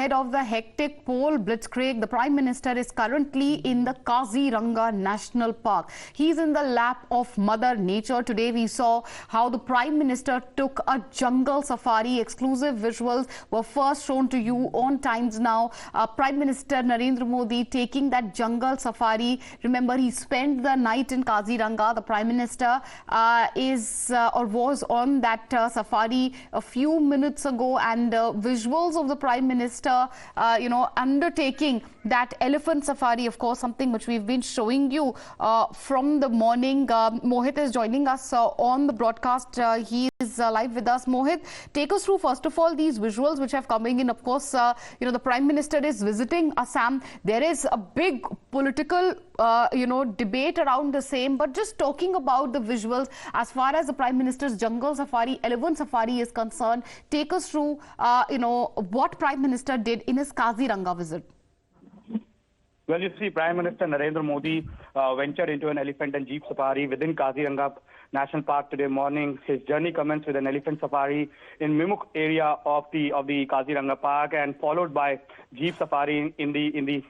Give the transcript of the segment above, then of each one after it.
ahead of the hectic poll blitzkrieg, the Prime Minister is currently in the Kaziranga National Park. He's in the lap of Mother Nature. Today we saw how the Prime Minister took a jungle safari. Exclusive visuals were first shown to you on Times Now. Prime Minister Narendra Modi taking that jungle safari. Remember, he spent the night in Kaziranga. The Prime Minister was on that safari a few minutes ago, and visuals of the Prime Minister, undertaking that elephant safari, of course, something which we've been showing you from the morning. Mohit is joining us on the broadcast. He is live with us. Mohit, take us through, first of all, these visuals which have coming in. Of course, the Prime Minister is visiting Assam. There is a big political debate around the same, but just talking about the visuals as far as the Prime Minister's jungle safari, elephant safari is concerned, take us through what Prime Minister did in his Kaziranga visit. Well, you see, Prime Minister Narendra Modi ventured into an elephant and jeep safari within Kaziranga National Park today morning. His journey commenced with an elephant safari in Mimuk area of the Kaziranga Park, and followed by jeep safari in the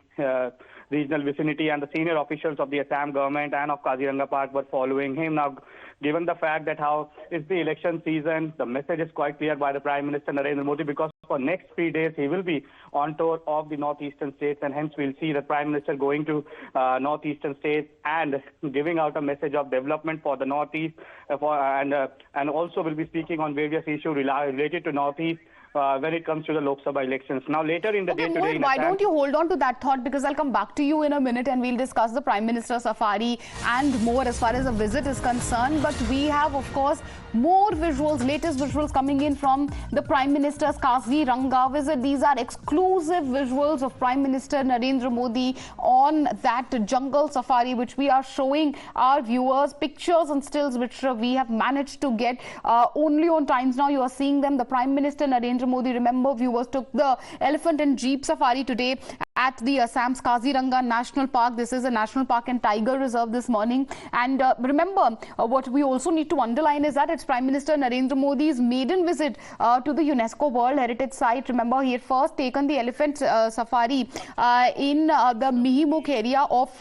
regional vicinity, and the senior officials of the Assam government and of Kaziranga Park were following him. Now, given the fact that how it's the election season, the message is quite clear by the Prime Minister Narendra Modi, because for next 3 days he will be on tour of the northeastern states, and hence we'll see the Prime Minister going to northeastern states and giving out a message of development for the northeast, and also will be speaking on various issues related to northeast when it comes to the Lok Sabha elections. Now, later in the day today... Mohit, why don't you hold on to that thought, because I'll come back to you in a minute and we'll discuss the Prime Minister's safari and more as far as the visit is concerned. But we have, of course, more visuals, latest visuals coming in from the Prime Minister's Kaziranga visit. These are exclusive visuals of Prime Minister Narendra Modi on that jungle safari, which we are showing our viewers, pictures and stills which we have managed to get only on Times Now. You are seeing them. The Prime Minister Narendra Modi, remember, viewers, took the elephant and jeep safari today at the Assam's Kaziranga National Park. This is a national park and tiger reserve this morning. And remember, what we also need to underline is that it's Prime Minister Narendra Modi's maiden visit to the UNESCO World Heritage Site. Remember, he had first taken the elephant safari in the Mihimuk area of,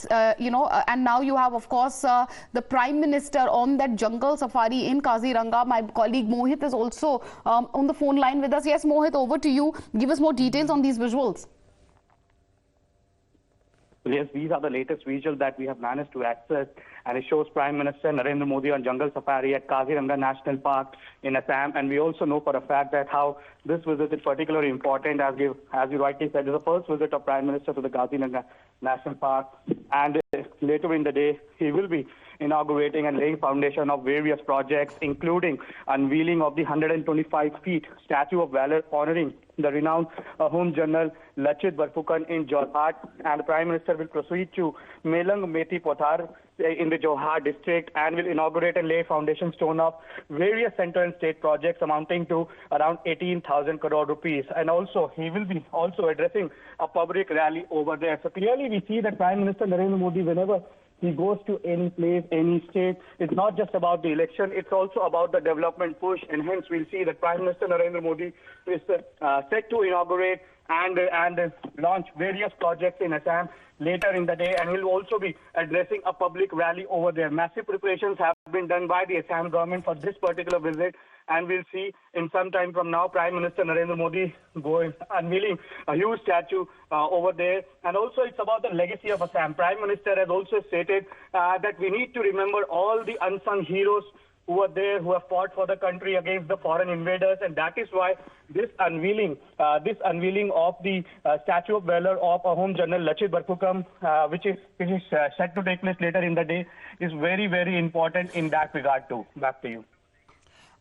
and now you have, of course, the Prime Minister on that jungle safari in Kaziranga. My colleague Mohit is also on the phone line with us. Yes, Mohit, over to you. Give us more details on these visuals. Yes, these are the latest visuals that we have managed to access, and it shows Prime Minister Narendra Modi on jungle safari at Kaziranga National Park in Assam. And we also know for a fact that how this visit is particularly important, as you rightly said, it's the first visit of Prime Minister to the Kaziranga National Park, and later in the day he will be inaugurating and laying foundation of various projects, including unveiling of the 125 feet Statue of Valor honoring the renowned Home General Lachit Barphukan in Jorhat, and the Prime Minister will proceed to Melang Meti Pothar in the Jorhat district and will inaugurate and lay foundation stone of various central and state projects amounting to around 18,000 crore rupees. And also, he will be also addressing a public rally over there. So clearly we see that Prime Minister Narendra Modi, whenever he goes to any place, any state, it's not just about the election, it's also about the development push, and hence we'll see that Prime Minister Narendra Modi is set to inaugurate and launch various projects in Assam later in the day, and he'll also be addressing a public rally over there. Massive preparations have been done by the Assam government for this particular visit, and we'll see in some time from now Prime Minister Narendra Modi unveiling a huge statue over there. And also it's about the legacy of Assam. Prime Minister has also stated that we need to remember all the unsung heroes who were there, who have fought for the country against the foreign invaders, and that is why this unveiling of the Statue of Valor of Home General Lachit Barphukan, which is set to take place later in the day, is very, very important in that regard too. Back to you.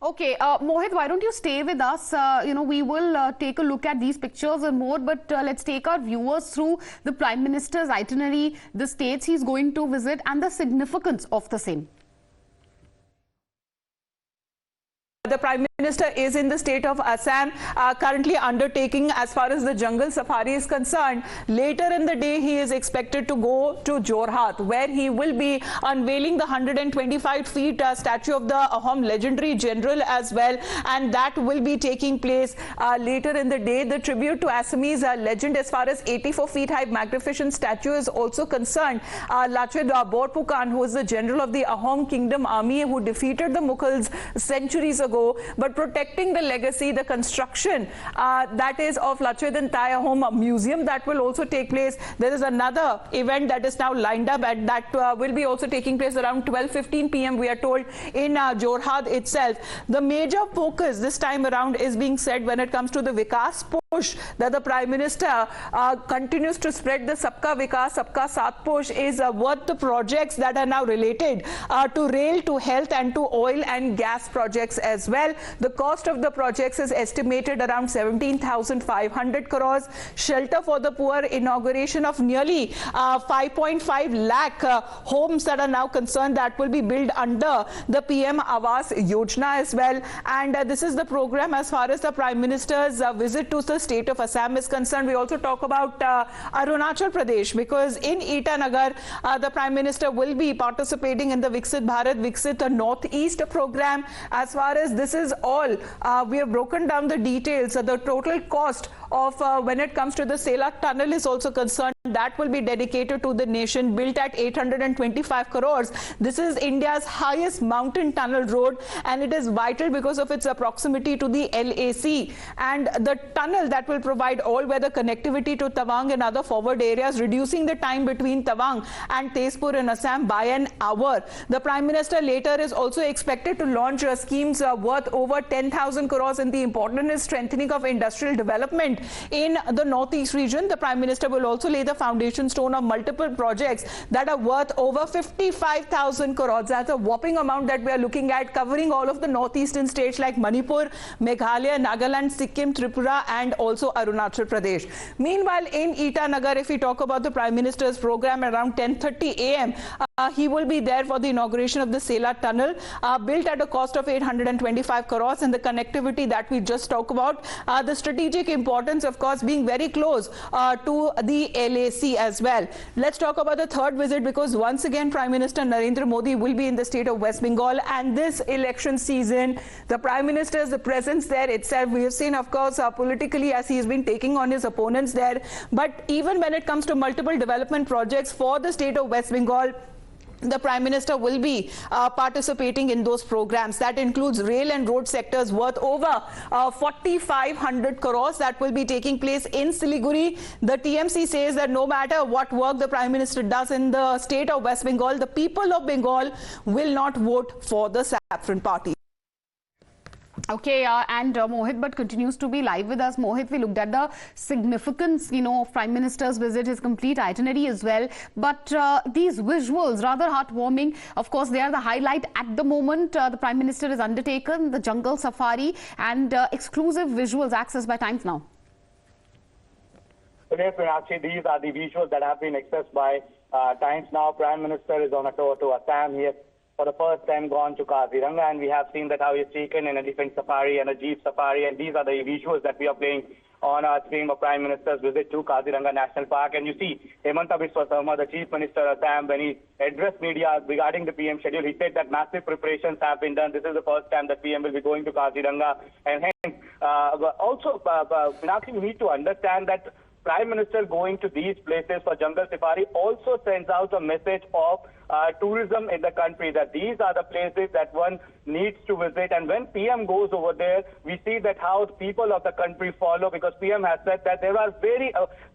Okay, Mohit, why don't you stay with us? We will take a look at these pictures and more, but let's take our viewers through the Prime Minister's itinerary, the states he's going to visit, and the significance of the same. The Prime Minister is in the state of Assam, currently undertaking as far as the jungle safari is concerned. Later in the day, he is expected to go to Jorhat, where he will be unveiling the 125 feet statue of the Ahom legendary general as well, and that will be taking place later in the day. The tribute to Assamese legend as far as 84 feet high magnificent statue is also concerned. Lachit Borphukan, who is the general of the Ahom Kingdom Army, who defeated the Mughals centuries ago, but protecting the legacy, the construction that is of Lachit and Tai Ahom Museum, that will also take place. There is another event that is now lined up, and that will be also taking place around 12:15 p.m. we are told in Jorhat itself. The major focus this time around is being said when it comes to the Vikas push that the Prime Minister continues to spread. The Sabka Vikas, Sabka Saath push is what the projects that are now related to rail, to health and to oil and gas projects as well. The cost of the projects is estimated around 17,500 crores. Shelter for the poor, inauguration of nearly 5.5 lakh homes that are now concerned, that will be built under the PM Awas Yojana as well. And this is the program as far as the Prime Minister's visit to the state of Assam is concerned. We also talk about Arunachal Pradesh, because in Itinerary, the Prime Minister will be participating in the Viksit Bharat, Viksit Northeast program. As far as this is all, we have broken down the details. The total cost of when it comes to the Sela tunnel is also concerned. That will be dedicated to the nation, built at 825 crores. This is India's highest mountain tunnel road, and it is vital because of its proximity to the LAC. And the tunnel that will provide all-weather connectivity to Tawang and other forward areas, reducing the time between Tawang and Tezpur in Assam by an hour. The Prime Minister later is also expected to launch schemes worth over 10,000 crores, and the important is strengthening of industrial development in the Northeast region. The Prime Minister will also lay the foundation stone of multiple projects that are worth over 55,000 crores. That's a whopping amount that we are looking at, covering all of the northeastern states like Manipur, Meghalaya, Nagaland, Sikkim, Tripura and also Arunachal Pradesh. Meanwhile, in Itinerary, if we talk about the Prime Minister's program, around 10:30 a.m. He will be there for the inauguration of the Sela tunnel, built at a cost of 825 crores, and the connectivity that we just talked about, the strategic importance, of course, being very close to the LAC as well. Let's talk about the third visit, because once again Prime Minister Narendra Modi will be in the state of West Bengal, and this election season, the Prime Minister's presence there itself, we have seen, of course, politically as he has been taking on his opponents there, but even when it comes to multiple development projects for the state of West Bengal, the Prime Minister will be participating in those programs. That includes rail and road sectors worth over 4,500 crores that will be taking place in Siliguri. The TMC says that no matter what work the Prime Minister does in the state of West Bengal, the people of Bengal will not vote for the Saffron Party. Okay, and Mohit Bhatt continues to be live with us. Mohit, we looked at the significance, of Prime Minister's visit, his complete itinerary as well. But these visuals, rather heartwarming. Of course, they are the highlight at the moment. The Prime Minister has undertaken the jungle safari, and exclusive visuals accessed by Times Now. Today, Meenakshi, these are the visuals that have been accessed by Times Now. Prime Minister is on a tour to Assam. He has for the first time gone to Kaziranga, and we have seen that how he's taken in a different safari and a jeep safari, and these are the visuals that we are playing on our stream of Prime Minister's visit to Kaziranga National Park. And you see Hemanta Biswa Sarma, the Chief Minister of Assam, when he addressed media regarding the PM schedule, he said that massive preparations have been done. This is the first time that PM will be going to Kaziranga, and hence also, Meenakshi, we need to understand that Prime Minister going to these places for jungle safari also sends out a message of tourism in the country, that these are the places that one needs to visit. And when PM goes over there, we see that how the people of the country follow, because PM has said that there are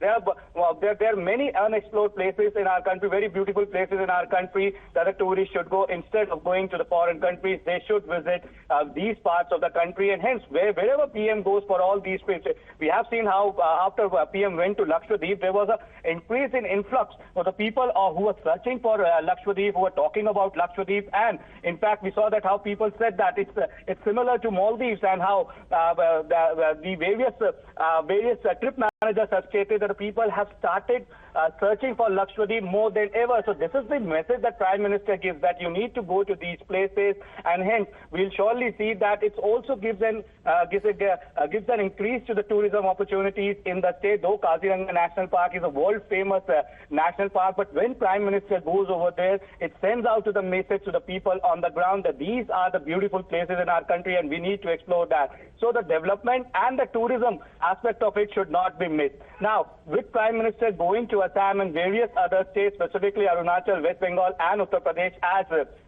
there are many unexplored places in our country, very beautiful places in our country that the tourists should go. Instead of going to the foreign countries, they should visit these parts of the country. And hence, wherever PM goes for all these places, we have seen how after PM went to Lakshadweep, there was an increase in influx of the people who were searching for Lakshadweep, who were talking about Lakshadweep. And in fact, we saw that how people said that it's similar to Maldives, and how the various trip managers have stated that the people have started searching for Lakshadweep more than ever. So this is the message that Prime Minister gives, that you need to go to these places, and hence we'll surely see that it also gives an increase to the tourism opportunities in the state. Though Kaziranga National Park is a world-famous national park, but when Prime Minister goes over there, it sends out to the message to the people on the ground that these are the beautiful places in our country and we need to explore that. So the development and the tourism aspect of it should not be missed. Now, with Prime Minister going to Assam and various other states, specifically Arunachal, West Bengal and Uttar Pradesh, as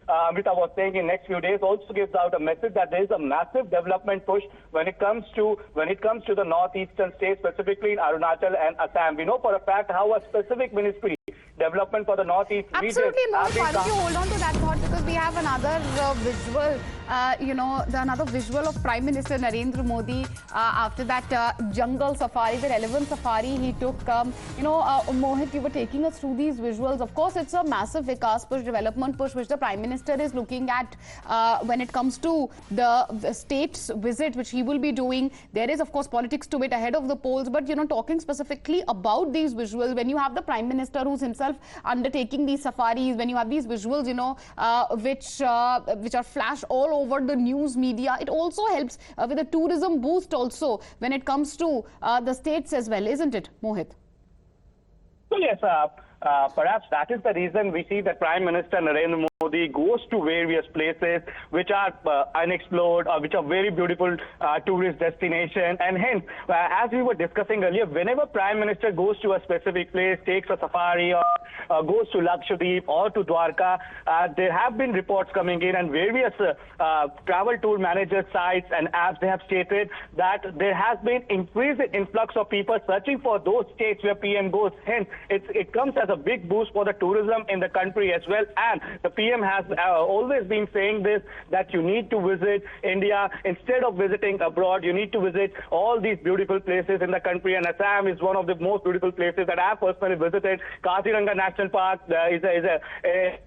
Amrita was saying, in next few days, also gives out a message that there is a massive development push when it comes to the northeastern states, specifically in Arunachal and Assam. We know for a fact how a specific ministry development for the northeast region. Absolutely, Mohit. Why don't you hold on to that thought, because we have another visual, another visual of Prime Minister Narendra Modi after that jungle safari, the elephant safari he took. Mohit, you were taking us through these visuals. Of course, it's a massive Vikas push, development push, which the Prime Minister is looking at when it comes to the state's visit, which he will be doing. There is, of course, politics to it ahead of the polls, but, talking specifically about these visuals, when you have the Prime Minister who's himself undertaking these safaris, when you have these visuals, which are flashed all over the news media, it also helps with the tourism boost also when it comes to the states as well, isn't it, Mohit? Well, yes, perhaps that is the reason we see that Prime Minister Narendra Modi goes to various places which are unexplored or which are very beautiful tourist destination. And hence, as we were discussing earlier, whenever Prime Minister goes to a specific place, takes a safari or goes to Lakshadweep or to Dwarka, there have been reports coming in, and various travel tour manager sites and apps, they have stated that there has been increased influx of people searching for those states where PM goes. Hence, it comes as a big boost for the tourism in the country as well. And the PM has always been saying this, that you need to visit India instead of visiting abroad. You need to visit all these beautiful places in the country, and Assam is one of the most beautiful places that I have personally visited. Kaziranga National Park is a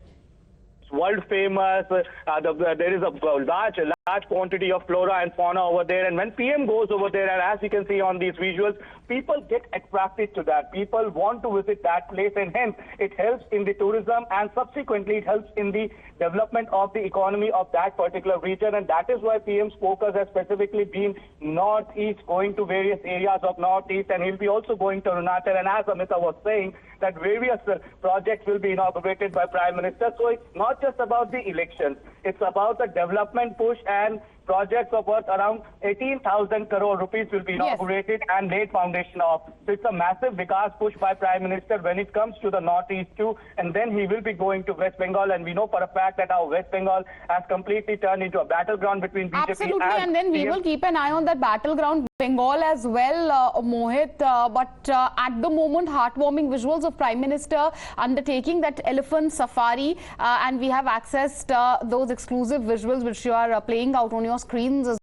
world famous. There is a large quantity of flora and fauna over there, and when PM goes over there, and as you can see on these visuals, people get attracted to that. People want to visit that place, and hence it helps in the tourism, and subsequently it helps in the development of the economy of that particular region. And that is why PM's focus has specifically been northeast, going to various areas of northeast, and he'll be also going to Arunachal. And as Amita was saying, that various projects will be inaugurated by Prime Minister. So it's not just about the elections, it's about the development push, and projects of worth around 18,000 crore rupees will be inaugurated and laid foundation of. So it's a massive Vikas push by Prime Minister when it comes to the northeast too. And then he will be going to West Bengal, and we know for a fact that our West Bengal has completely turned into a battleground between BJP Absolutely, and then we will keep an eye on that battleground Bengal as well, Mohit. But at the moment, heartwarming visuals of Prime Minister undertaking that elephant safari, and we have accessed those exclusive visuals which you are playing out on your screens as